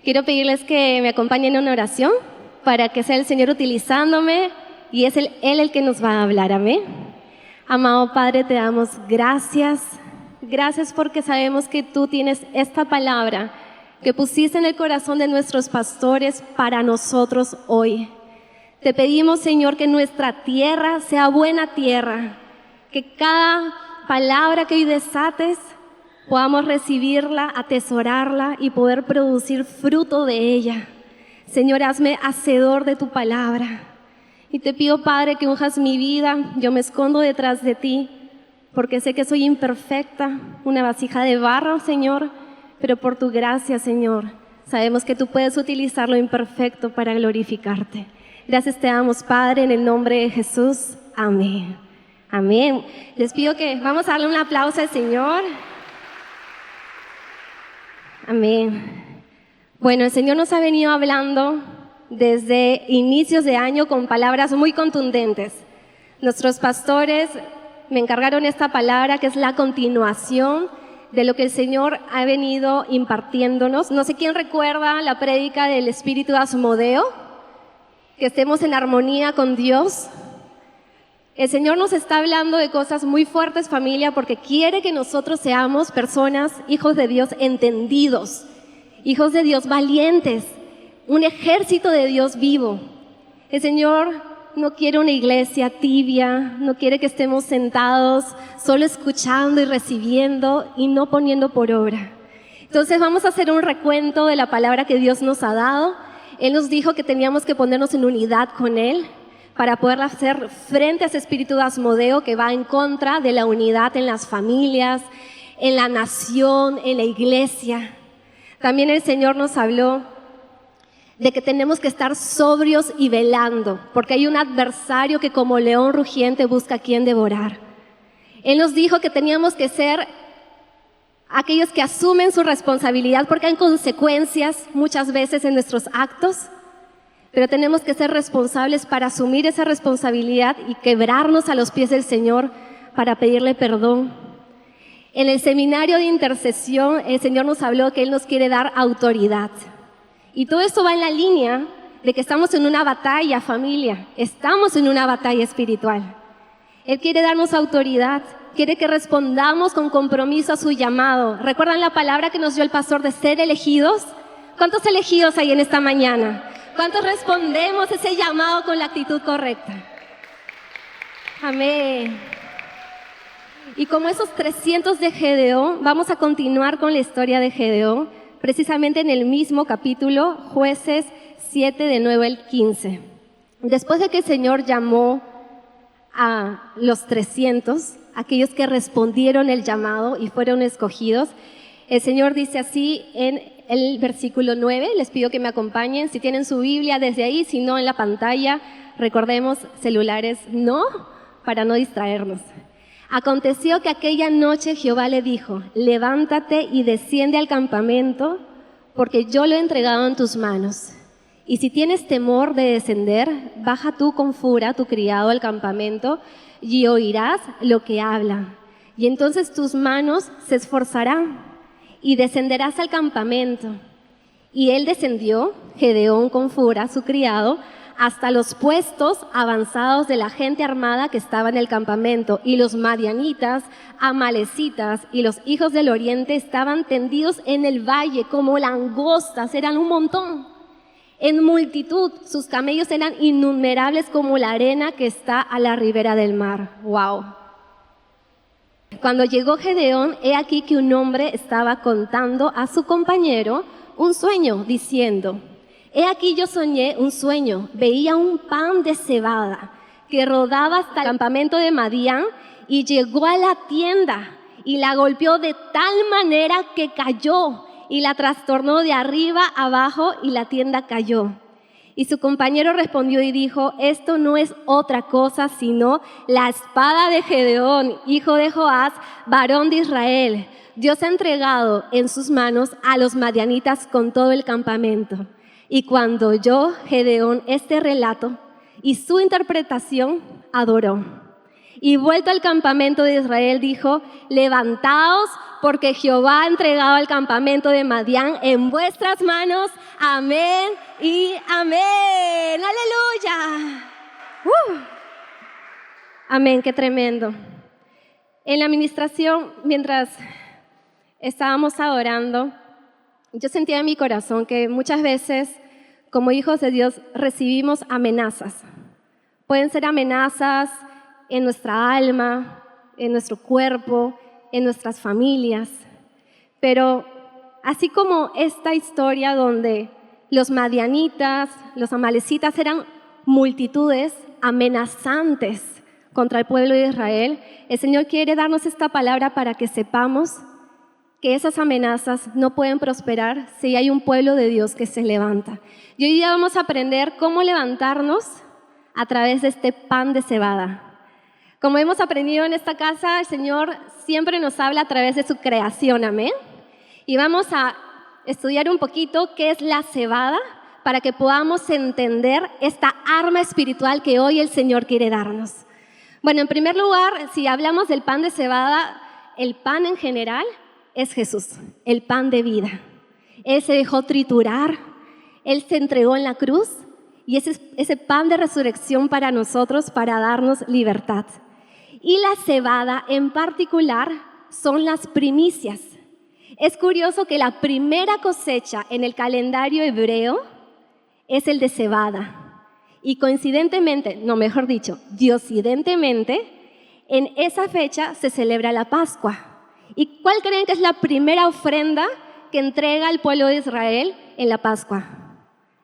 Quiero pedirles que me acompañen en una oración para que sea el Señor utilizándome y es Él el que nos va a hablar. Amén. Amado Padre, te damos gracias. Gracias porque sabemos que tú tienes esta palabra que pusiste en el corazón de nuestros pastores para nosotros hoy. Te pedimos, Señor, que nuestra tierra sea buena tierra, que cada palabra que hoy desates podamos recibirla, atesorarla y poder producir fruto de ella. Señor, hazme hacedor de tu palabra. Y te pido, Padre, que unjas mi vida. Yo me escondo detrás de ti, porque sé que soy imperfecta, una vasija de barro, Señor, pero por tu gracia, Señor, sabemos que tú puedes utilizar lo imperfecto para glorificarte. Gracias te damos, Padre, en el nombre de Jesús. Amén. Amén. Les pido que vamos a darle un aplauso al Señor. Amén. Bueno, el Señor nos ha venido hablando desde inicios de año con palabras muy contundentes. Nuestros pastores me encargaron esta palabra que es la continuación de lo que el Señor ha venido impartiéndonos. No sé quién recuerda la prédica del Espíritu de Asmodeo, que estemos en armonía con Dios. El Señor nos está hablando de cosas muy fuertes, familia, porque quiere que nosotros seamos personas, hijos de Dios entendidos, hijos de Dios valientes, un ejército de Dios vivo. El Señor no quiere una iglesia tibia, no quiere que estemos sentados solo escuchando y recibiendo y no poniendo por obra. Entonces vamos a hacer un recuento de la palabra que Dios nos ha dado. Él nos dijo que teníamos que ponernos en unidad con Él para poder hacer frente a ese espíritu de Asmodeo que va en contra de la unidad en las familias, en la nación, en la iglesia. También el Señor nos habló de que tenemos que estar sobrios y velando, porque hay un adversario que como león rugiente busca a quien devorar. Él nos dijo que teníamos que ser aquellos que asumen su responsabilidad, porque hay consecuencias muchas veces en nuestros actos, pero tenemos que ser responsables para asumir esa responsabilidad y quebrarnos a los pies del Señor para pedirle perdón. En el seminario de intercesión, el Señor nos habló que Él nos quiere dar autoridad. Y todo esto va en la línea de que estamos en una batalla, familia. Estamos en una batalla espiritual. Él quiere darnos autoridad, quiere que respondamos con compromiso a su llamado. ¿Recuerdan la palabra que nos dio el pastor de ser elegidos? ¿Cuántos elegidos hay en esta mañana? ¿Cuántos respondemos ese llamado con la actitud correcta? Amén. Y como esos 300 de Gedeón, vamos a continuar con la historia de Gedeón, precisamente en el mismo capítulo, Jueces 7, de 9 al 15. Después de que el Señor llamó a los 300, aquellos que respondieron el llamado y fueron escogidos, el Señor dice así en el versículo 9, les pido que me acompañen, si tienen su Biblia desde ahí, si no en la pantalla, recordemos celulares no, para no distraernos. Aconteció que aquella noche Jehová le dijo, levántate y desciende al campamento, porque yo lo he entregado en tus manos. Y si tienes temor de descender, baja tú con Fura, tu criado, al campamento, y oirás lo que habla. Y entonces tus manos se esforzarán, y descenderás al campamento. Y él descendió, Gedeón con Fura, su criado, hasta los puestos avanzados de la gente armada que estaba en el campamento, y los madianitas, amalecitas y los hijos del oriente estaban tendidos en el valle como langostas, eran un montón. En multitud, sus camellos eran innumerables como la arena que está a la ribera del mar. ¡Wow! Cuando llegó Gedeón, he aquí que un hombre estaba contando a su compañero un sueño, diciendo, he aquí yo soñé un sueño, veía un pan de cebada que rodaba hasta el campamento de Madián y llegó a la tienda y la golpeó de tal manera que cayó y la trastornó de arriba abajo y la tienda cayó. Y su compañero respondió y dijo, esto no es otra cosa sino la espada de Gedeón, hijo de Joás, varón de Israel. Dios ha entregado en sus manos a los madianitas con todo el campamento. Y cuando oyó Gedeón este relato y su interpretación, adoró. Y vuelto al campamento de Israel dijo, levantaos porque Jehová ha entregado al campamento de Madián en vuestras manos, Amén y amén. Aleluya. Amén, qué tremendo. En la administración, mientras estábamos adorando, yo sentía en mi corazón que muchas veces, como hijos de Dios, recibimos amenazas. Pueden ser amenazas en nuestra alma, en nuestro cuerpo, en nuestras familias. Pero así como esta historia donde los madianitas, los amalecitas eran multitudes amenazantes contra el pueblo de Israel, el Señor quiere darnos esta palabra para que sepamos que esas amenazas no pueden prosperar si hay un pueblo de Dios que se levanta. Y hoy día vamos a aprender cómo levantarnos a través de este pan de cebada. Como hemos aprendido en esta casa, el Señor siempre nos habla a través de su creación, amén. Y vamos a estudiar un poquito qué es la cebada para que podamos entender esta arma espiritual que hoy el Señor quiere darnos. Bueno, en primer lugar, si hablamos del pan de cebada, el pan en general es Jesús, el pan de vida. Él se dejó triturar, Él se entregó en la cruz y ese pan de resurrección para nosotros, para darnos libertad. Y la cebada en particular son las primicias. Es curioso que la primera cosecha en el calendario hebreo es el de cebada. Y coincidentemente, no mejor dicho, diosidentemente, en esa fecha se celebra la Pascua. ¿Y cuál creen que es la primera ofrenda que entrega el pueblo de Israel en la Pascua?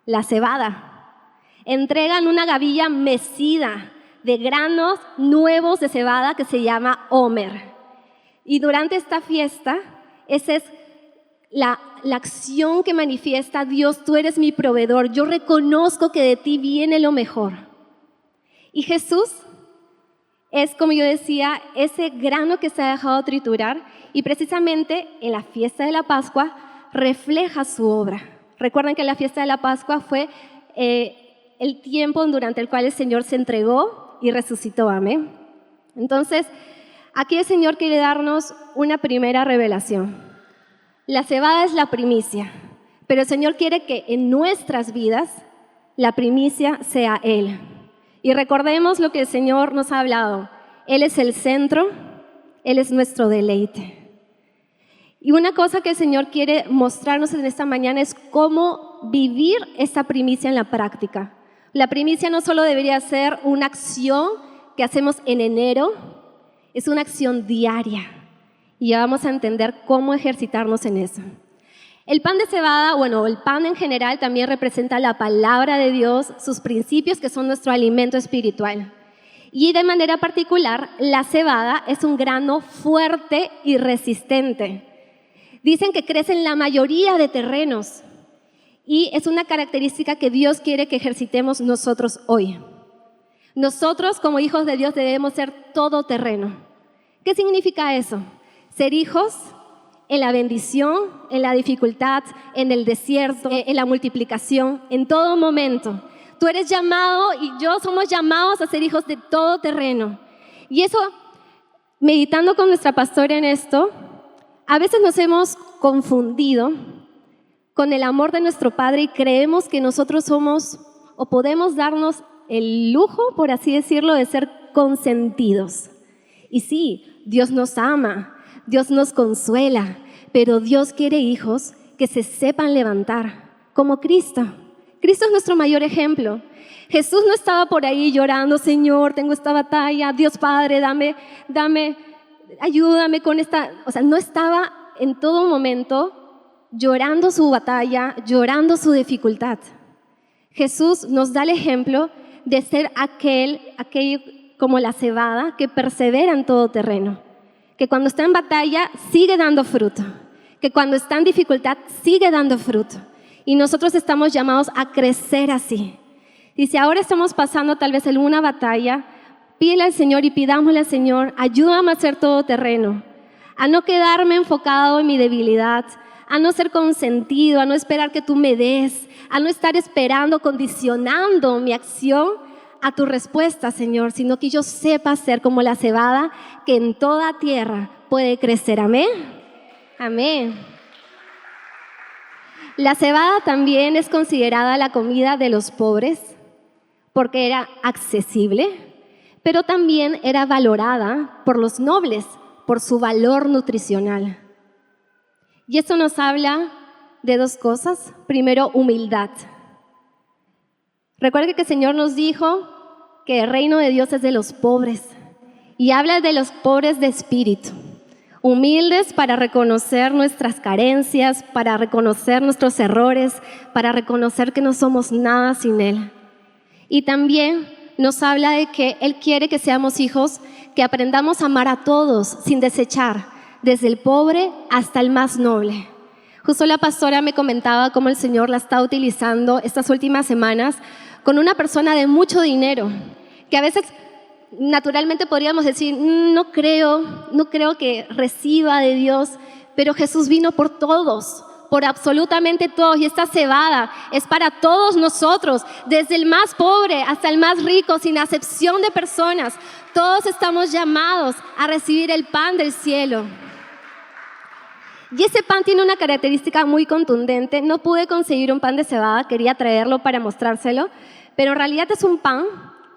La cebada. Entregan una gavilla mecida de granos nuevos de cebada que se llama Homer. Y durante esta fiesta, esa es la acción que manifiesta Dios, tú eres mi proveedor, yo reconozco que de ti viene lo mejor. Y Jesús es, como yo decía, ese grano que se ha dejado triturar y precisamente en la fiesta de la Pascua refleja su obra. Recuerden que la fiesta de la Pascua fue el tiempo durante el cual el Señor se entregó y resucitó, amén. Entonces, aquí el Señor quiere darnos una primera revelación. La cebada es la primicia, pero el Señor quiere que en nuestras vidas la primicia sea Él. Y recordemos lo que el Señor nos ha hablado. Él es el centro, Él es nuestro deleite. Y una cosa que el Señor quiere mostrarnos en esta mañana es cómo vivir esa primicia en la práctica. La primicia no solo debería ser una acción que hacemos en enero, es una acción diaria. Y ya vamos a entender cómo ejercitarnos en eso. El pan de cebada, bueno, el pan en general también representa la palabra de Dios, sus principios que son nuestro alimento espiritual. Y de manera particular, la cebada es un grano fuerte y resistente. Dicen que crece en la mayoría de terrenos y es una característica que Dios quiere que ejercitemos nosotros hoy. Nosotros como hijos de Dios debemos ser todoterreno. ¿Qué significa eso? Ser hijos en la bendición, en la dificultad, en el desierto, en la multiplicación, en todo momento. Tú eres llamado y yo somos llamados a ser hijos de todo terreno. Y eso, meditando con nuestra pastora en esto, a veces nos hemos confundido con el amor de nuestro Padre y creemos que nosotros somos o podemos darnos el lujo, por así decirlo, de ser consentidos. Y sí, Dios nos ama, Dios nos consuela, pero Dios quiere hijos que se sepan levantar, como Cristo. Cristo es nuestro mayor ejemplo. Jesús no estaba por ahí llorando, Señor, tengo esta batalla, Dios Padre, ayúdame con esta. O sea, no estaba en todo momento llorando su batalla, llorando su dificultad. Jesús nos da el ejemplo de ser aquel como la cebada que persevera en todo terreno, que cuando está en batalla sigue dando fruto, que cuando está en dificultad sigue dando fruto. Y nosotros estamos llamados a crecer así. Y si ahora estamos pasando tal vez en una batalla, pídele al Señor y pidámosle al Señor, ayúdame a ser todoterreno, a no quedarme enfocado en mi debilidad, a no ser consentido, a no esperar que tú me des, a no estar esperando, condicionando mi acción a tu respuesta, Señor, sino que yo sepa ser como la cebada que en toda tierra puede crecer. Amén. Amén. La cebada también es considerada la comida de los pobres porque era accesible, pero también era valorada por los nobles por su valor nutricional. Y esto nos habla de dos cosas. Primero, humildad. Recuerden que el Señor nos dijo que el reino de Dios es de los pobres y habla de los pobres de espíritu. Humildes para reconocer nuestras carencias, para reconocer nuestros errores, para reconocer que no somos nada sin Él. Y también nos habla de que Él quiere que seamos hijos, que aprendamos a amar a todos sin desechar, desde el pobre hasta el más noble. Justo la pastora me comentaba cómo el Señor la está utilizando estas últimas semanas con una persona de mucho dinero, que a veces naturalmente podríamos decir, no creo que reciba de Dios, pero Jesús vino por todos, por absolutamente todos, y esta cebada es para todos nosotros, desde el más pobre hasta el más rico, sin acepción de personas. Todos estamos llamados a recibir el pan del cielo. Y ese pan tiene una característica muy contundente. No pude conseguir un pan de cebada, quería traerlo para mostrárselo, pero en realidad es un pan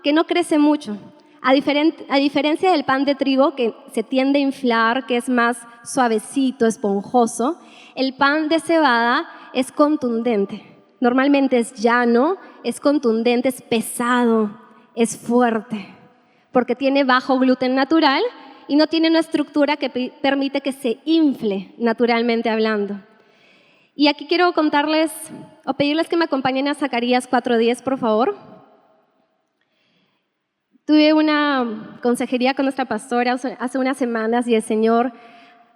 que no crece mucho. A diferencia del pan de trigo, que se tiende a inflar, que es más suavecito, esponjoso, el pan de cebada es contundente. Normalmente es llano, es contundente, es pesado, es fuerte, porque tiene bajo gluten natural y no tiene una estructura que permite que se infle naturalmente hablando. Y aquí quiero contarles o pedirles que me acompañen a Zacarías 4:10, por favor. Tuve una consejería con nuestra pastora hace unas semanas y el Señor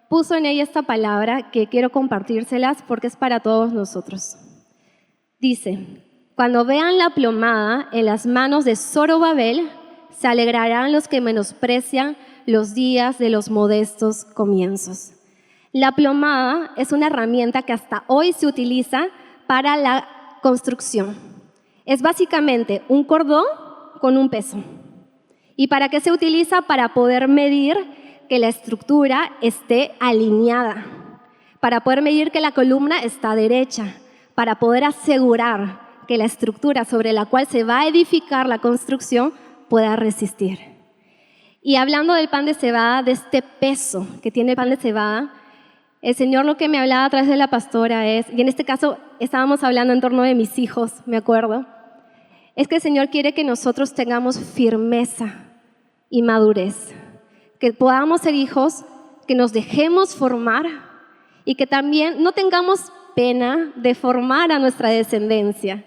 puso en ella esta palabra que quiero compartírselas porque es para todos nosotros. Dice, cuando vean la plomada en las manos de Zorobabel, se alegrarán los que menosprecian los días de los modestos comienzos. La plomada es una herramienta que hasta hoy se utiliza para la construcción. Es básicamente un cordón con un peso. ¿Y para qué se utiliza? Para poder medir que la estructura esté alineada, para poder medir que la columna está derecha, para poder asegurar que la estructura sobre la cual se va a edificar la construcción pueda resistir. Y hablando del pan de cebada, de este peso que tiene el pan de cebada, el Señor lo que me hablaba a través de la pastora es, y en este caso estábamos hablando en torno de mis hijos, me acuerdo, es que el Señor quiere que nosotros tengamos firmeza y madurez, que podamos ser hijos, que nos dejemos formar y que también no tengamos pena de formar a nuestra descendencia.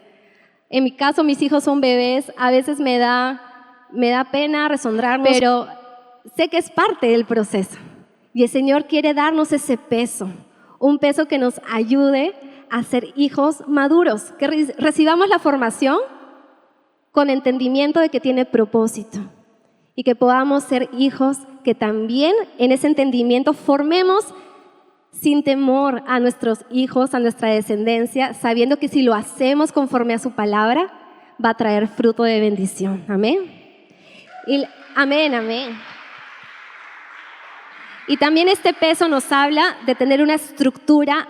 En mi caso, mis hijos son bebés, a veces me da pena resonarnos, pero sé que es parte del proceso. Y el Señor quiere darnos ese peso, un peso que nos ayude a ser hijos maduros, que recibamos la formación con entendimiento de que tiene propósito y que podamos ser hijos que también en ese entendimiento formemos sin temor a nuestros hijos, a nuestra descendencia, sabiendo que si lo hacemos conforme a su palabra, va a traer fruto de bendición. Amén. Amén. Y también este peso nos habla de tener una estructura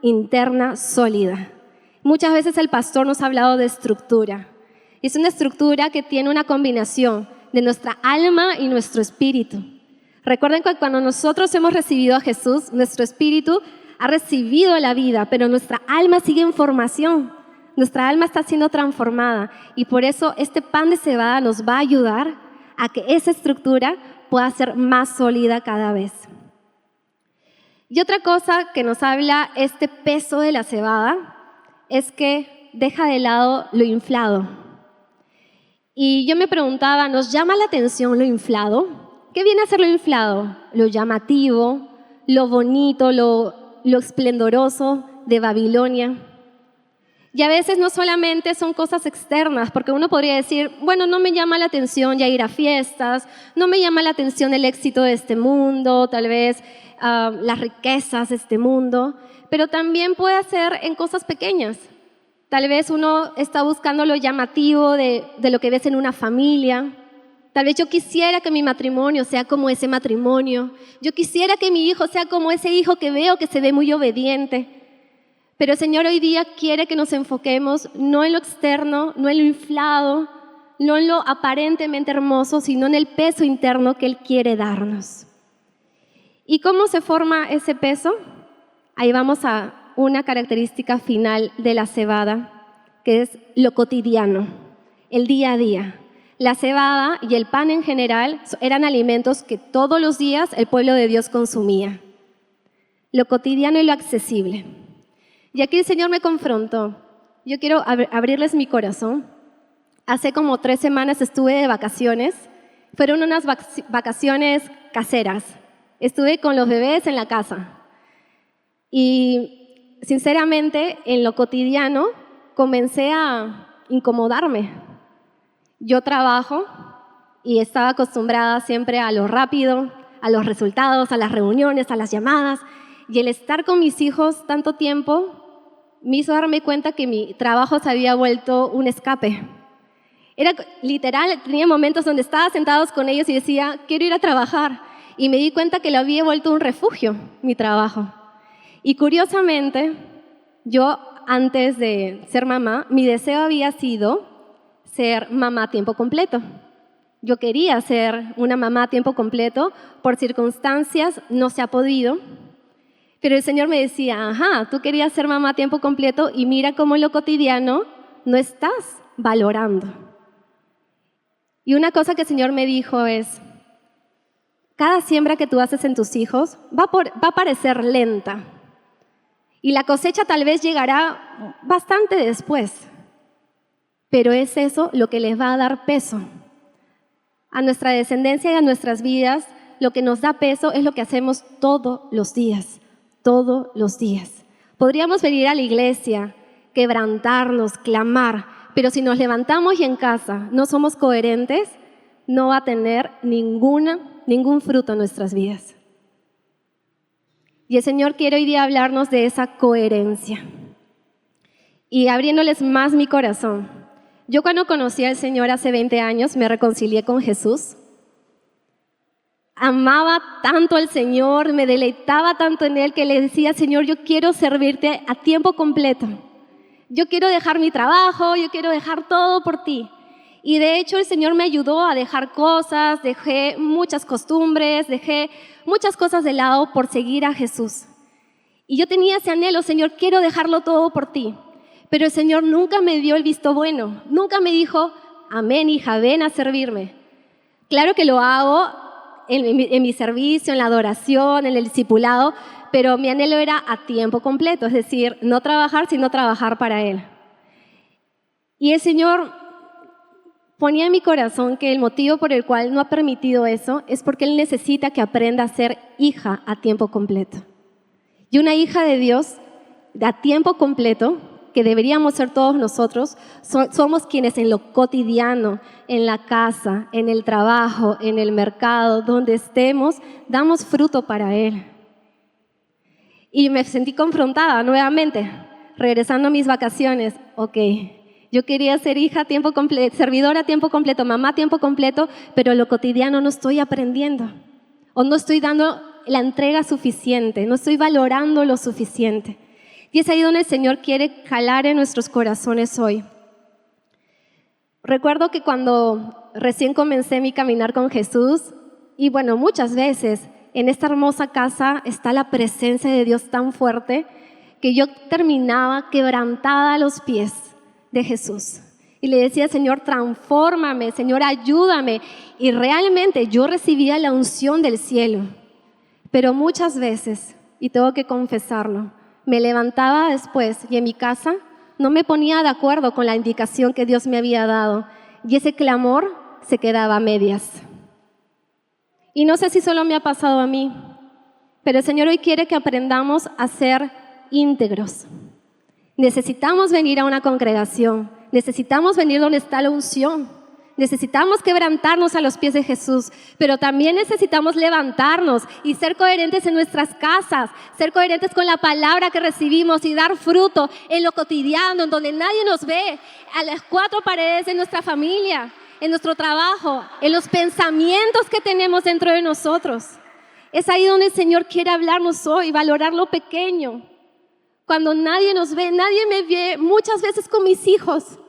interna sólida. Muchas veces el pastor nos ha hablado de estructura. Es una estructura que tiene una combinación de nuestra alma y nuestro espíritu. Recuerden que cuando nosotros hemos recibido a Jesús, nuestro espíritu ha recibido la vida, pero nuestra alma sigue en formación. Nuestra alma está siendo transformada y por eso este pan de cebada nos va a ayudar a que esa estructura pueda ser más sólida cada vez. Y otra cosa que nos habla este peso de la cebada es que deja de lado lo inflado. Y yo me preguntaba, ¿nos llama la atención lo inflado? ¿Qué viene a ser lo inflado? Lo llamativo, lo bonito, lo esplendoroso de Babilonia. Y a veces no solamente son cosas externas, porque uno podría decir, bueno, no me llama la atención ya ir a fiestas, no me llama la atención el éxito de este mundo, tal vez las riquezas de este mundo, pero también puede ser en cosas pequeñas. Tal vez uno está buscando lo llamativo de lo que ves en una familia. Tal vez yo quisiera que mi matrimonio sea como ese matrimonio. Yo quisiera que mi hijo sea como ese hijo que veo que se ve muy obediente. Pero el Señor hoy día quiere que nos enfoquemos no en lo externo, no en lo inflado, no en lo aparentemente hermoso, sino en el peso interno que Él quiere darnos. ¿Y cómo se forma ese peso? Ahí vamos a una característica final de la cebada, que es lo cotidiano, el día a día. La cebada y el pan en general eran alimentos que todos los días el pueblo de Dios consumía. Lo cotidiano y lo accesible. Y aquí el Señor me confrontó. Yo quiero abrirles mi corazón. Hace como 3 semanas estuve de vacaciones. Fueron unas vacaciones caseras. Estuve con los bebés en la casa. Y sinceramente, en lo cotidiano, comencé a incomodarme. Yo trabajo y estaba acostumbrada siempre a lo rápido, a los resultados, a las reuniones, a las llamadas. Y el estar con mis hijos tanto tiempo me hizo darme cuenta que mi trabajo se había vuelto un escape. Era literal, tenía momentos donde estaba sentados con ellos y decía, quiero ir a trabajar. Y me di cuenta que lo había vuelto un refugio, mi trabajo. Y curiosamente, yo antes de ser mamá, mi deseo había sido ser mamá a tiempo completo. Yo quería ser una mamá a tiempo completo, por circunstancias no se ha podido. Pero el Señor me decía, ajá, tú querías ser mamá a tiempo completo y mira cómo en lo cotidiano no estás valorando. Y una cosa que el Señor me dijo es, cada siembra que tú haces en tus hijos va a parecer lenta. Y la cosecha tal vez llegará bastante después. Pero es eso lo que les va a dar peso. A nuestra descendencia y a nuestras vidas, lo que nos da peso es lo que hacemos todos los días. Todos los días. Podríamos venir a la iglesia, quebrantarnos, clamar, pero si nos levantamos y en casa no somos coherentes, no va a tener ningún fruto en nuestras vidas. Y el Señor quiere hoy día hablarnos de esa coherencia. Y abriéndoles más mi corazón. Yo cuando conocí al Señor hace 20 años me reconcilié con Jesús. Amaba tanto al Señor, me deleitaba tanto en Él que le decía, Señor, yo quiero servirte a tiempo completo. Yo quiero dejar mi trabajo, yo quiero dejar todo por ti. Y de hecho el Señor me ayudó a dejar cosas, dejé muchas costumbres, dejé muchas cosas de lado por seguir a Jesús. Y yo tenía ese anhelo, Señor, quiero dejarlo todo por ti. Pero el Señor nunca me dio el visto bueno, nunca me dijo, amén, hija, ven a servirme. Claro que lo hago en mi servicio, en la adoración, en el discipulado, pero mi anhelo era a tiempo completo, es decir, no trabajar, sino trabajar para Él. Y el Señor ponía en mi corazón que el motivo por el cual no ha permitido eso es porque Él necesita que aprenda a ser hija a tiempo completo. Y una hija de Dios a tiempo completo, que deberíamos ser todos nosotros, somos quienes en lo cotidiano, en la casa, en el trabajo, en el mercado, donde estemos, damos fruto para Él. Y me sentí confrontada nuevamente, regresando a mis vacaciones. Ok, yo quería ser hija a tiempo completo, servidora a tiempo completo, mamá a tiempo completo, pero en lo cotidiano no estoy aprendiendo. O no estoy dando la entrega suficiente, no estoy valorando lo suficiente. Y es ahí donde el Señor quiere calar en nuestros corazones hoy. Recuerdo que cuando recién comencé mi caminar con Jesús, y bueno, muchas veces en esta hermosa casa está la presencia de Dios tan fuerte que yo terminaba quebrantada a los pies de Jesús. Y le decía, Señor, transfórmame, Señor, ayúdame. Y realmente yo recibía la unción del cielo. Pero muchas veces, y tengo que confesarlo, me levantaba después y en mi casa no me ponía de acuerdo con la indicación que Dios me había dado. Y ese clamor se quedaba a medias. Y no sé si solo me ha pasado a mí, pero el Señor hoy quiere que aprendamos a ser íntegros. Necesitamos venir a una congregación, necesitamos venir donde está la unción, necesitamos quebrantarnos a los pies de Jesús, pero también necesitamos levantarnos y ser coherentes en nuestras casas, ser coherentes con la palabra que recibimos y dar fruto en lo cotidiano, en donde nadie nos ve, a las 4 paredes de nuestra familia, en nuestro trabajo, en los pensamientos que tenemos dentro de nosotros. Es ahí donde el Señor quiere hablarnos hoy, valorar lo pequeño. Cuando nadie nos ve, nadie me ve, muchas veces con mis hijos,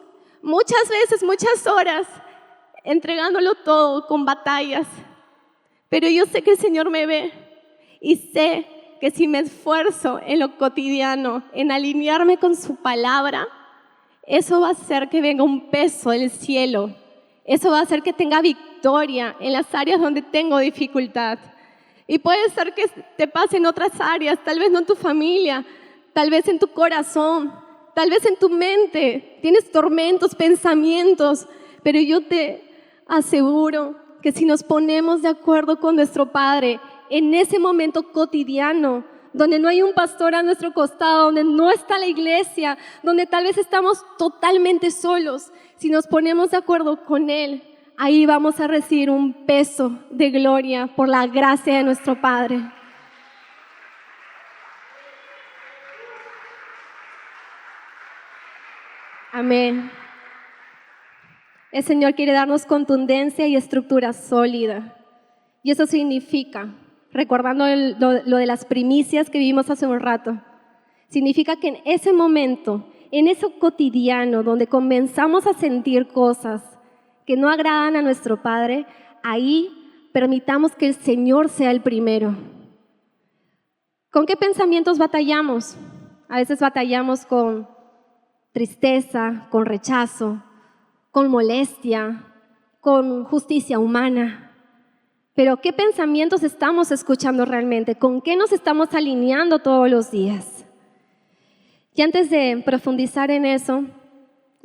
muchas veces, muchas horas, entregándolo todo con batallas. Pero yo sé que el Señor me ve y sé que si me esfuerzo en lo cotidiano, en alinearme con su palabra, eso va a hacer que venga un peso del cielo. Eso va a hacer que tenga victoria en las áreas donde tengo dificultad. Y puede ser que te pase en otras áreas, tal vez no en tu familia, tal vez en tu corazón, tal vez en tu mente. Tienes tormentos, pensamientos, pero yo te aseguro que si nos ponemos de acuerdo con nuestro Padre en ese momento cotidiano, donde no hay un pastor a nuestro costado, donde no está la iglesia, donde tal vez estamos totalmente solos, si nos ponemos de acuerdo con Él, ahí vamos a recibir un peso de gloria por la gracia de nuestro Padre. Amén. El Señor quiere darnos contundencia y estructura sólida. Y eso significa, recordando lo de las primicias que vimos hace un rato, significa que en ese momento, en eso cotidiano, donde comenzamos a sentir cosas que no agradan a nuestro Padre, ahí permitamos que el Señor sea el primero. ¿Con qué pensamientos batallamos? A veces batallamos con tristeza, con rechazo, con molestia, con justicia humana. Pero ¿qué pensamientos estamos escuchando realmente? ¿Con qué nos estamos alineando todos los días? Y antes de profundizar en eso,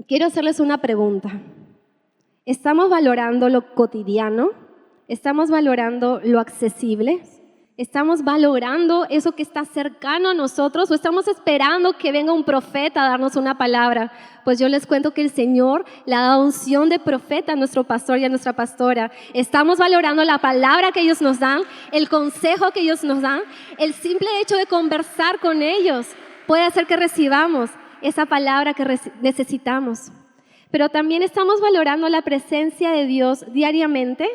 quiero hacerles una pregunta. ¿Estamos valorando lo cotidiano? ¿Estamos valorando lo accesible? ¿Estamos valorando eso que está cercano a nosotros o estamos esperando que venga un profeta a darnos una palabra? Pues yo les cuento que el Señor le ha dado unción de profeta a nuestro pastor y a nuestra pastora. ¿Estamos valorando la palabra que ellos nos dan, el consejo que ellos nos dan? El simple hecho de conversar con ellos puede hacer que recibamos esa palabra que necesitamos. Pero también estamos valorando la presencia de Dios diariamente.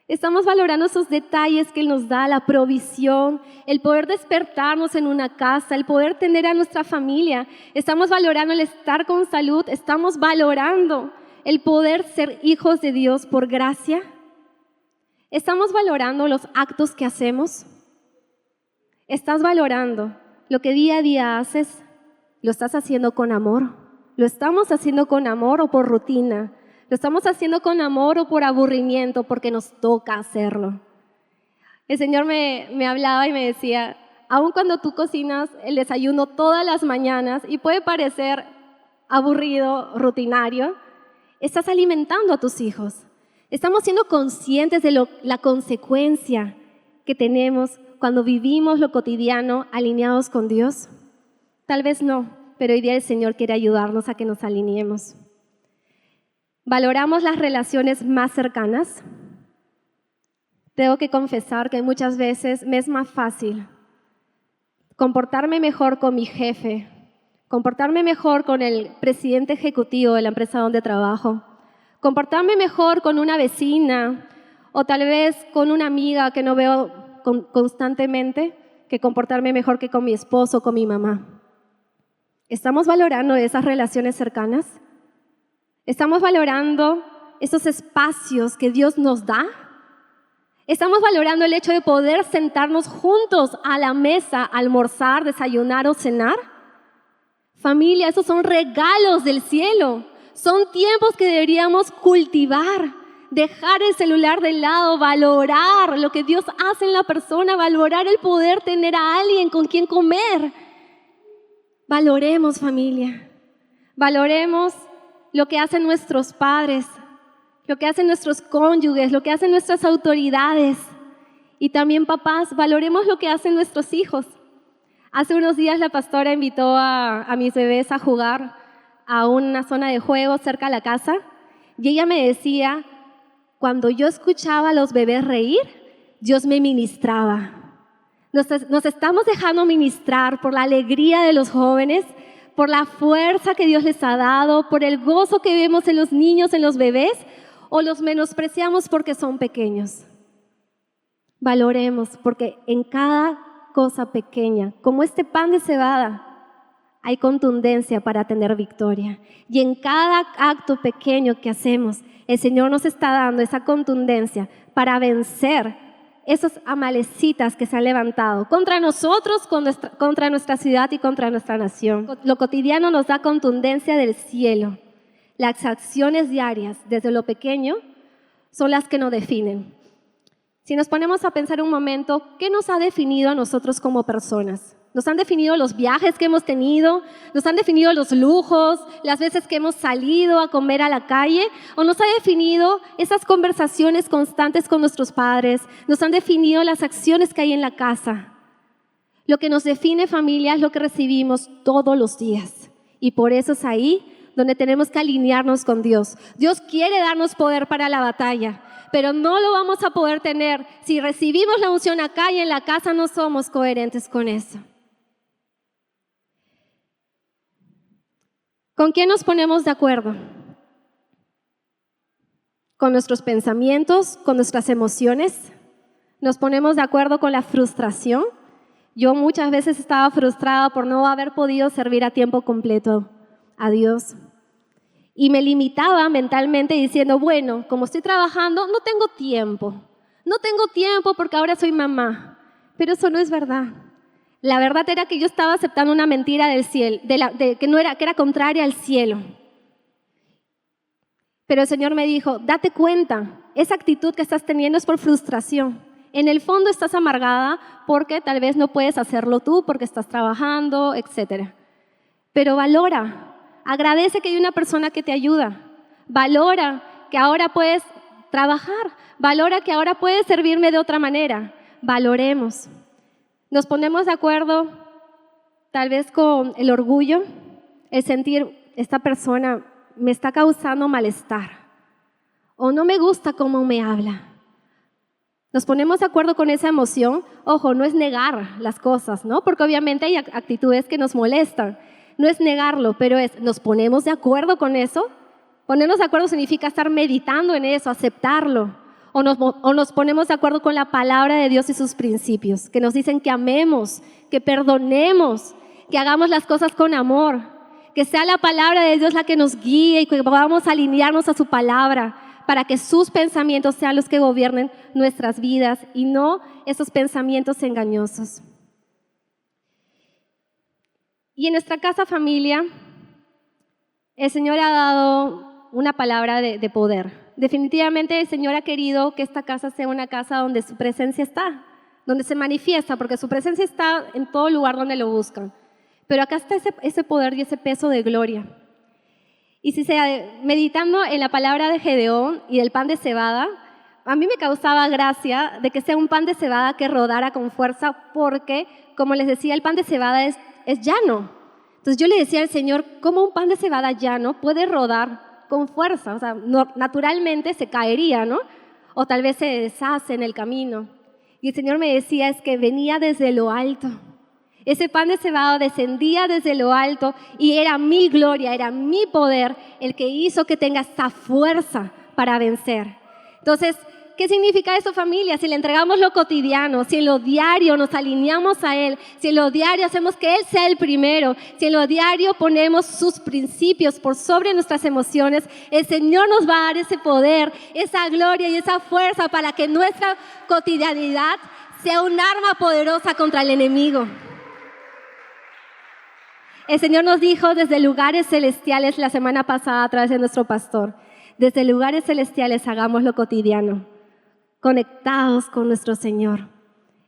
Estamos valorando esos detalles que Él nos da, la provisión, el poder despertarnos en una casa, el poder tener a nuestra familia. Estamos valorando el estar con salud, estamos valorando el poder ser hijos de Dios por gracia. Estamos valorando los actos que hacemos. Estás valorando lo que día a día haces, lo estás haciendo con amor. Lo estamos haciendo con amor o por rutina. Lo estamos haciendo con amor o por aburrimiento, porque nos toca hacerlo. El Señor me hablaba y me decía, aun cuando tú cocinas el desayuno todas las mañanas y puede parecer aburrido, rutinario, estás alimentando a tus hijos. Estamos siendo conscientes de la consecuencia que tenemos cuando vivimos lo cotidiano alineados con Dios. Tal vez no, pero hoy día el Señor quiere ayudarnos a que nos alineemos. ¿Valoramos las relaciones más cercanas? Tengo que confesar que muchas veces me es más fácil comportarme mejor con mi jefe, comportarme mejor con el presidente ejecutivo de la empresa donde trabajo, comportarme mejor con una vecina o tal vez con una amiga que no veo constantemente, que comportarme mejor que con mi esposo o con mi mamá. ¿Estamos valorando esas relaciones cercanas? ¿Estamos valorando esos espacios que Dios nos da? ¿Estamos valorando el hecho de poder sentarnos juntos a la mesa, almorzar, desayunar o cenar? Familia, esos son regalos del cielo. Son tiempos que deberíamos cultivar, dejar el celular de lado, valorar lo que Dios hace en la persona, valorar el poder tener a alguien con quien comer. Valoremos, familia. Valoremos lo que hacen nuestros padres, lo que hacen nuestros cónyuges, lo que hacen nuestras autoridades. Y también, papás, valoremos lo que hacen nuestros hijos. Hace unos días la pastora invitó a mis bebés a jugar a una zona de juego cerca de la casa y ella me decía, cuando yo escuchaba a los bebés reír, Dios me ministraba. Nos estamos dejando ministrar por la alegría de los jóvenes, por la fuerza que Dios les ha dado, por el gozo que vemos en los niños, en los bebés, o los menospreciamos porque son pequeños. Valoremos, porque en cada cosa pequeña, como este pan de cebada, hay contundencia para tener victoria. Y en cada acto pequeño que hacemos, el Señor nos está dando esa contundencia para vencer esos amalecitas que se han levantado contra nosotros, contra nuestra ciudad y contra nuestra nación. Lo cotidiano nos da contundencia del cielo. Las acciones diarias, desde lo pequeño, son las que nos definen. Si nos ponemos a pensar un momento, ¿qué nos ha definido a nosotros como personas? Nos han definido los viajes que hemos tenido, nos han definido los lujos, las veces que hemos salido a comer a la calle, o nos ha definido esas conversaciones constantes con nuestros padres, nos han definido las acciones que hay en la casa. Lo que nos define, familia, es lo que recibimos todos los días. Y por eso es ahí donde tenemos que alinearnos con Dios. Dios quiere darnos poder para la batalla, pero no lo vamos a poder tener si recibimos la unción acá y en la casa no somos coherentes con eso. ¿Con quién nos ponemos de acuerdo? ¿Con nuestros pensamientos? ¿Con nuestras emociones? ¿Nos ponemos de acuerdo con la frustración? Yo muchas veces estaba frustrada por no haber podido servir a tiempo completo a Dios. Y me limitaba mentalmente diciendo, bueno, como estoy trabajando, no tengo tiempo. No tengo tiempo porque ahora soy mamá. Pero eso no es verdad. La verdad era que yo estaba aceptando una mentira del cielo, que era contraria al cielo. Pero el Señor me dijo, date cuenta, esa actitud que estás teniendo es por frustración. En el fondo estás amargada porque tal vez no puedes hacerlo tú, porque estás trabajando, etc. Pero valora, agradece que hay una persona que te ayuda. Valora que ahora puedes trabajar. Valora que ahora puedes servirme de otra manera. Valoremos. Nos ponemos de acuerdo tal vez con el orgullo, el sentir, esta persona me está causando malestar o no me gusta cómo me habla. Nos ponemos de acuerdo con esa emoción. Ojo, no es negar las cosas, ¿no? Porque obviamente hay actitudes que nos molestan. No es negarlo, pero nos ponemos de acuerdo con eso. Ponernos de acuerdo significa estar meditando en eso, aceptarlo. O nos ponemos de acuerdo con la palabra de Dios y sus principios, que nos dicen que amemos, que perdonemos, que hagamos las cosas con amor, que sea la palabra de Dios la que nos guíe y que podamos alinearnos a su palabra para que sus pensamientos sean los que gobiernen nuestras vidas y no esos pensamientos engañosos. Y en nuestra casa familia, el Señor ha dado una palabra de poder. Definitivamente el Señor ha querido que esta casa sea una casa donde su presencia está, donde se manifiesta, porque su presencia está en todo lugar donde lo buscan. Pero acá está ese poder y ese peso de gloria. Y si meditando en la palabra de Gedeón y del pan de cebada, a mí me causaba gracia de que sea un pan de cebada que rodara con fuerza, porque, como les decía, el pan de cebada es llano. Entonces yo le decía al Señor, ¿cómo un pan de cebada llano puede rodar con fuerza? O sea, naturalmente se caería, ¿no? O tal vez se deshace en el camino. Y el Señor me decía, es que venía desde lo alto. Ese pan de cebada descendía desde lo alto y era mi gloria, era mi poder el que hizo que tenga esta fuerza para vencer. Entonces, ¿qué significa eso, familia? Si le entregamos lo cotidiano, si en lo diario nos alineamos a Él, si en lo diario hacemos que Él sea el primero, si en lo diario ponemos sus principios por sobre nuestras emociones, el Señor nos va a dar ese poder, esa gloria y esa fuerza para que nuestra cotidianidad sea un arma poderosa contra el enemigo. El Señor nos dijo desde lugares celestiales la semana pasada a través de nuestro pastor, desde lugares celestiales hagamos lo cotidiano, conectados con nuestro Señor.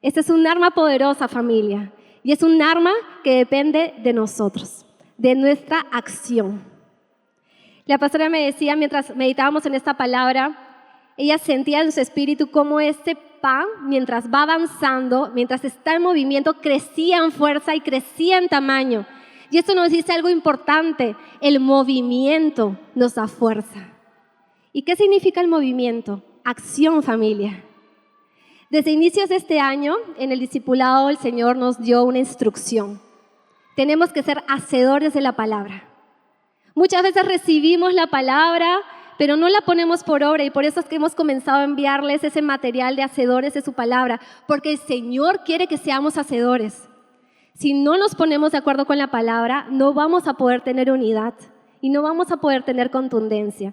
Este es un arma poderosa, familia, y es un arma que depende de nosotros, de nuestra acción. La pastora me decía, mientras meditábamos en esta palabra, ella sentía en su espíritu cómo este pan, mientras va avanzando, mientras está en movimiento, crecía en fuerza y crecía en tamaño. Y esto nos dice algo importante, el movimiento nos da fuerza. ¿Y qué significa el movimiento? Acción, familia. Desde inicios de este año, en el discipulado, el Señor nos dio una instrucción. Tenemos que ser hacedores de la palabra. Muchas veces recibimos la palabra, pero no la ponemos por obra, y por eso es que hemos comenzado a enviarles ese material de hacedores de su palabra, porque el Señor quiere que seamos hacedores. Si no nos ponemos de acuerdo con la palabra, no vamos a poder tener unidad y no vamos a poder tener contundencia.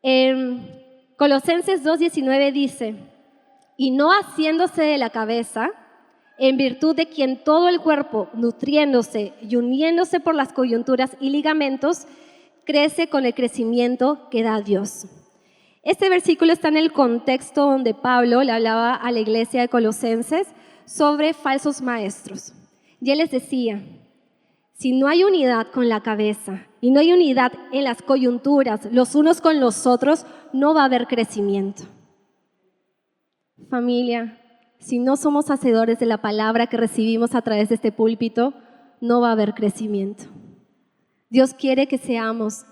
En Colosenses 2:19 dice, y no haciéndose de la cabeza, en virtud de quien todo el cuerpo, nutriéndose y uniéndose por las coyunturas y ligamentos, crece con el crecimiento que da Dios. Este versículo está en el contexto donde Pablo le hablaba a la iglesia de Colosenses sobre falsos maestros. Y él les decía, si no hay unidad con la cabeza y no hay unidad en las coyunturas los unos con los otros, no va a haber crecimiento. Familia, si no somos hacedores de la palabra que recibimos a través de este púlpito, no va a haber crecimiento. Dios quiere que seamos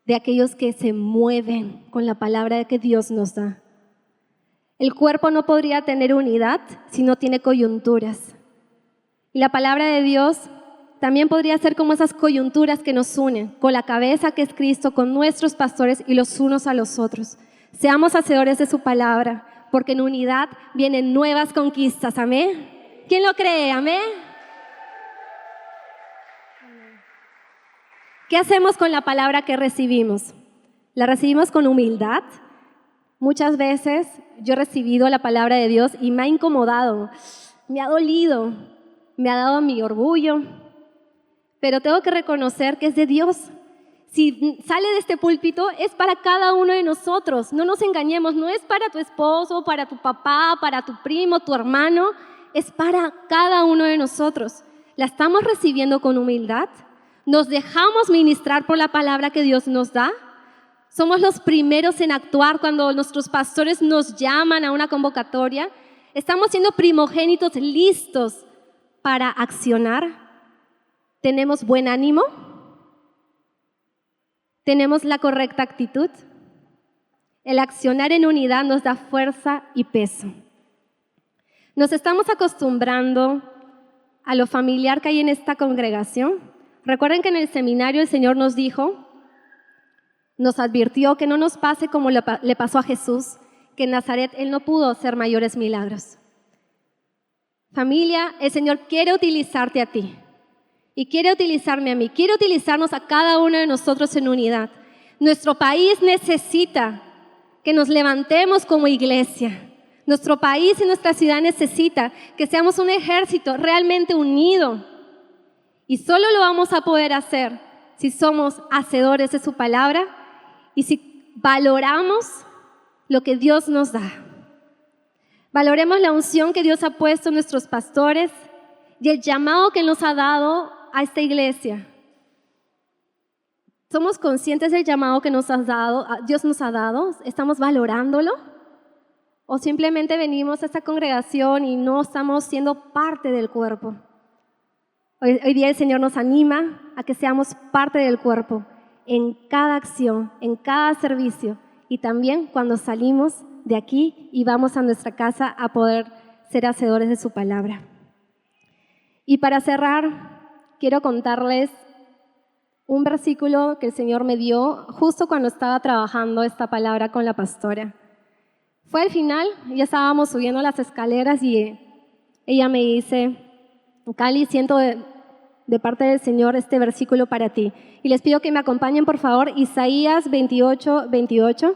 de aquellos que se mueven con la palabra que Dios nos da. El cuerpo no podría tener unidad si no tiene coyunturas. Y la palabra de Dios también podría ser como esas coyunturas que nos unen, con la cabeza que es Cristo, con nuestros pastores y los unos a los otros. Seamos hacedores de su palabra, porque en unidad vienen nuevas conquistas. ¿Amén? ¿Quién lo cree? ¿Amén? ¿Qué hacemos con la palabra que recibimos? ¿La recibimos con humildad? Muchas veces yo he recibido la palabra de Dios y me ha incomodado, me ha dolido, me ha dado mi orgullo, pero tengo que reconocer que es de Dios. Si sale de este púlpito, es para cada uno de nosotros. No nos engañemos, no es para tu esposo, para tu papá, para tu primo, tu hermano. Es para cada uno de nosotros. ¿La estamos recibiendo con humildad? ¿Nos dejamos ministrar por la palabra que Dios nos da? ¿Somos los primeros en actuar cuando nuestros pastores nos llaman a una convocatoria? ¿Estamos siendo primogénitos listos para accionar? ¿Tenemos buen ánimo? ¿Tenemos la correcta actitud? El accionar en unidad nos da fuerza y peso. Nos estamos acostumbrando a lo familiar que hay en esta congregación. Recuerden que en el seminario el Señor nos dijo, nos advirtió que no nos pase como le pasó a Jesús, que en Nazaret Él no pudo hacer mayores milagros. Familia, el Señor quiere utilizarte a ti. Y quiere utilizarme a mí, quiere utilizarnos a cada uno de nosotros en unidad. Nuestro país necesita que nos levantemos como iglesia. Nuestro país y nuestra ciudad necesita que seamos un ejército realmente unido. Y solo lo vamos a poder hacer si somos hacedores de su palabra y si valoramos lo que Dios nos da. Valoremos la unción que Dios ha puesto en nuestros pastores y el llamado que nos ha dado a esta iglesia. ¿Somos conscientes del llamado que Dios nos ha dado? ¿Estamos valorándolo? ¿O simplemente venimos a esta congregación y no estamos siendo parte del cuerpo? Hoy día el Señor nos anima a que seamos parte del cuerpo en cada acción, en cada servicio y también cuando salimos de aquí y vamos a nuestra casa a poder ser hacedores de su palabra. Y para cerrar, quiero contarles un versículo que el Señor me dio justo cuando estaba trabajando esta palabra con la pastora. Fue al final, ya estábamos subiendo las escaleras y ella me dice, Cali, siento de parte del Señor este versículo para ti. Y les pido que me acompañen, por favor, Isaías 28:28.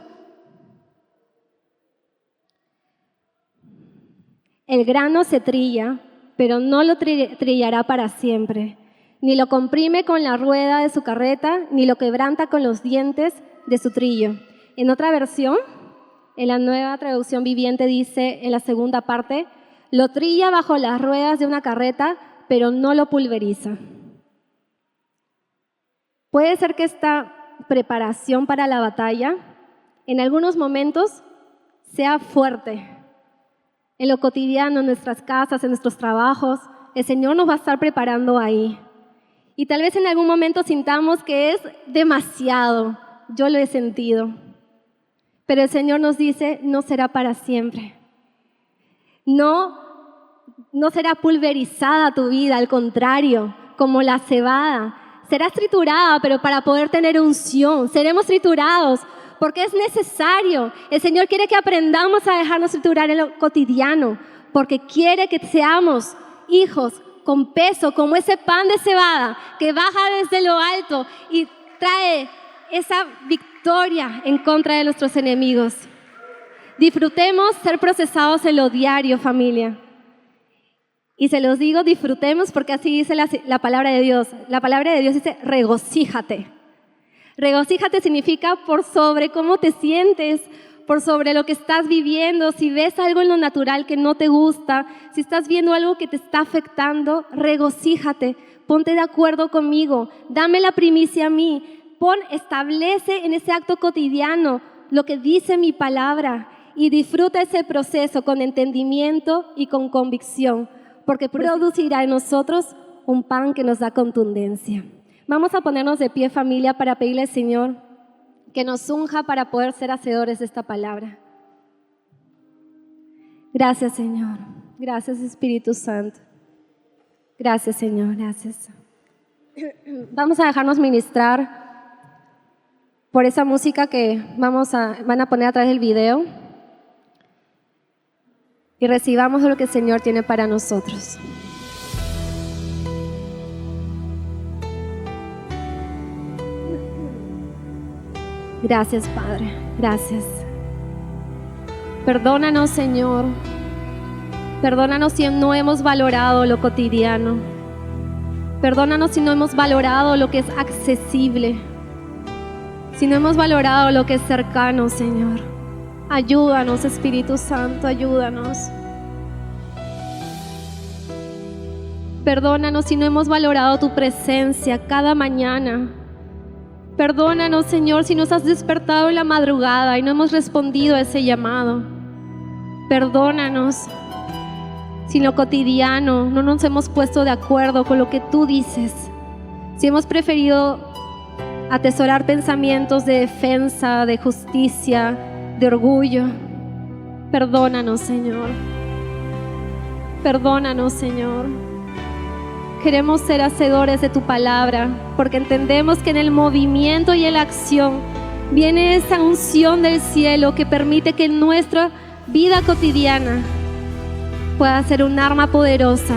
El grano se trilla, pero no lo trillará para siempre. Ni lo comprime con la rueda de su carreta, ni lo quebranta con los dientes de su trillo. En otra versión, en la Nueva Traducción Viviente dice en la segunda parte, lo trilla bajo las ruedas de una carreta, pero no lo pulveriza. Puede ser que esta preparación para la batalla en algunos momentos sea fuerte. En lo cotidiano, en nuestras casas, en nuestros trabajos, el Señor nos va a estar preparando ahí. Y tal vez en algún momento sintamos que es demasiado. Yo lo he sentido. Pero el Señor nos dice, no será para siempre. No será pulverizada tu vida, al contrario, como la cebada. Serás triturada, pero para poder tener unción. Seremos triturados porque es necesario. El Señor quiere que aprendamos a dejarnos triturar en lo cotidiano, porque quiere que seamos hijos con peso, como ese pan de cebada que baja desde lo alto y trae esa victoria en contra de nuestros enemigos. Disfrutemos ser procesados en lo diario, familia. Y se los digo, disfrutemos porque así dice la palabra de Dios. La palabra de Dios dice, regocíjate. Regocíjate significa por sobre cómo te sientes, por sobre lo que estás viviendo. Si ves algo en lo natural que no te gusta, si estás viendo algo que te está afectando, regocíjate. Ponte de acuerdo conmigo. Dame la primicia a mí. Establece en ese acto cotidiano lo que dice mi palabra y disfruta ese proceso con entendimiento y con convicción, porque producirá en nosotros un pan que nos da contundencia. Vamos a ponernos de pie, familia, para pedirle al Señor que nos unja para poder ser hacedores de esta palabra. Gracias, Señor. Gracias, Espíritu Santo. Gracias, Señor. Gracias. Vamos a dejarnos ministrar por esa música que van a poner a través del video y recibamos lo que el Señor tiene para nosotros. Gracias, Padre. Gracias. Perdónanos, Señor. Perdónanos si no hemos valorado lo cotidiano. Perdónanos si no hemos valorado lo que es accesible. Si no hemos valorado lo que es cercano, Señor. Ayúdanos, Espíritu Santo, ayúdanos. Perdónanos si no hemos valorado tu presencia cada mañana. Perdónanos, Señor, si nos has despertado en la madrugada y no hemos respondido a ese llamado. Perdónanos si en lo cotidiano no nos hemos puesto de acuerdo con lo que tú dices. Si hemos preferido atesorar pensamientos de defensa, de justicia, de orgullo. Perdónanos, Señor. Perdónanos, Señor. Queremos ser hacedores de tu palabra, porque entendemos que en el movimiento y en la acción viene esa unción del cielo que permite que nuestra vida cotidiana pueda ser un arma poderosa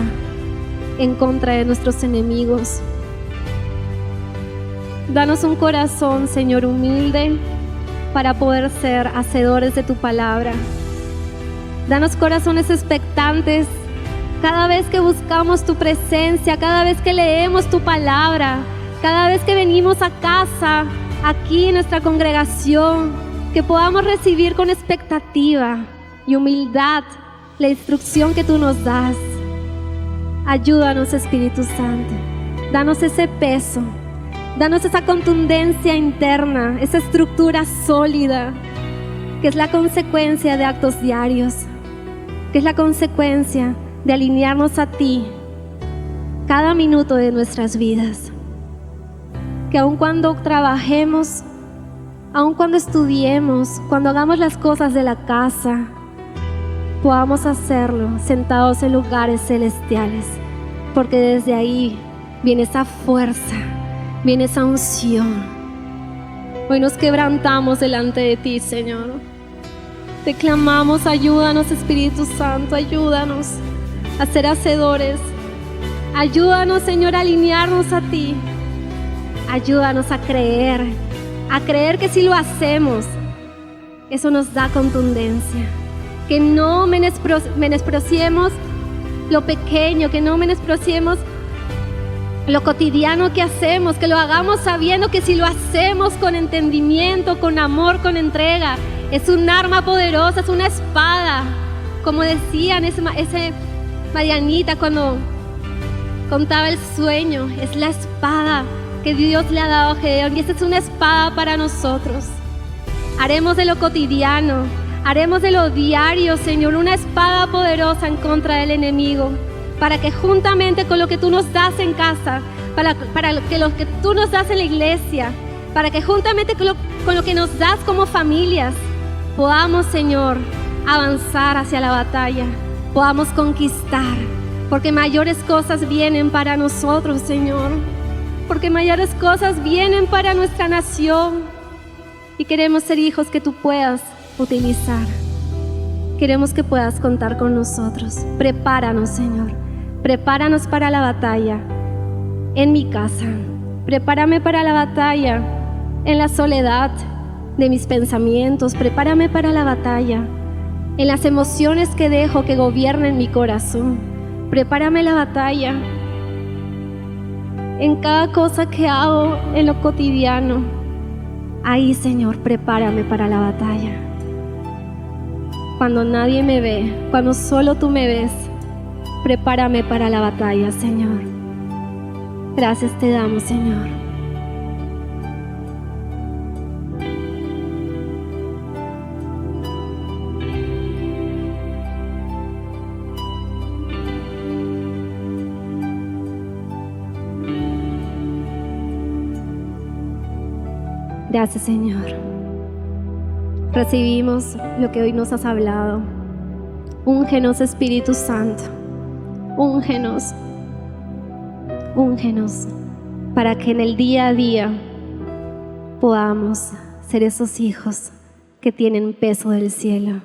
en contra de nuestros enemigos. Danos un corazón, Señor, humilde para poder ser hacedores de tu palabra. Danos corazones expectantes cada vez que buscamos tu presencia, cada vez que leemos tu palabra, cada vez que venimos a casa, aquí en nuestra congregación, que podamos recibir con expectativa y humildad la instrucción que tú nos das. Ayúdanos, Espíritu Santo. Danos ese peso. Danos esa contundencia interna, esa estructura sólida, que es la consecuencia de actos diarios, que es la consecuencia de alinearnos a ti cada minuto de nuestras vidas. Que aun cuando trabajemos, aun cuando estudiemos, cuando hagamos las cosas de la casa, podamos hacerlo sentados en lugares celestiales, porque desde ahí viene esa fuerza, viene esa unción. Hoy nos quebrantamos delante de ti, Señor. Te clamamos, ayúdanos, Espíritu Santo, ayúdanos a ser hacedores. Ayúdanos, Señor, a alinearnos a ti. Ayúdanos a creer que si lo hacemos, eso nos da contundencia. Que no menospreciemos lo pequeño, que no menospreciemos lo cotidiano que hacemos, que lo hagamos sabiendo que si lo hacemos con entendimiento, con amor, con entrega, es un arma poderosa, es una espada. Como decían ese Marianita cuando contaba el sueño, es la espada que Dios le ha dado a Gedeón, y esa es una espada para nosotros. Haremos de lo cotidiano, haremos de lo diario, Señor, una espada poderosa en contra del enemigo, para que juntamente con lo que tú nos das en casa, para que lo que tú nos das en la iglesia, para que juntamente con lo que nos das como familias, podamos, Señor, avanzar hacia la batalla, podamos conquistar, porque mayores cosas vienen para nosotros, Señor, porque mayores cosas vienen para nuestra nación, y queremos ser hijos que tú puedas utilizar. Queremos que puedas contar con nosotros. Prepáranos, Señor. prepáranos para la batalla en mi casa. Prepárame para la batalla en la soledad de mis pensamientos. Prepárame para la batalla en las emociones que dejo que gobiernen mi corazón. Prepárame la batalla en cada cosa que hago en lo cotidiano. Ahí, Señor, prepárame para la batalla. Cuando nadie me ve, cuando solo tú me ves, prepárame para la batalla, Señor. Gracias te damos, Señor. Gracias, Señor. Recibimos lo que hoy nos has hablado. Úngenos, Espíritu Santo. Úngenos. Úngenos para que en el día a día podamos ser esos hijos que tienen peso del cielo.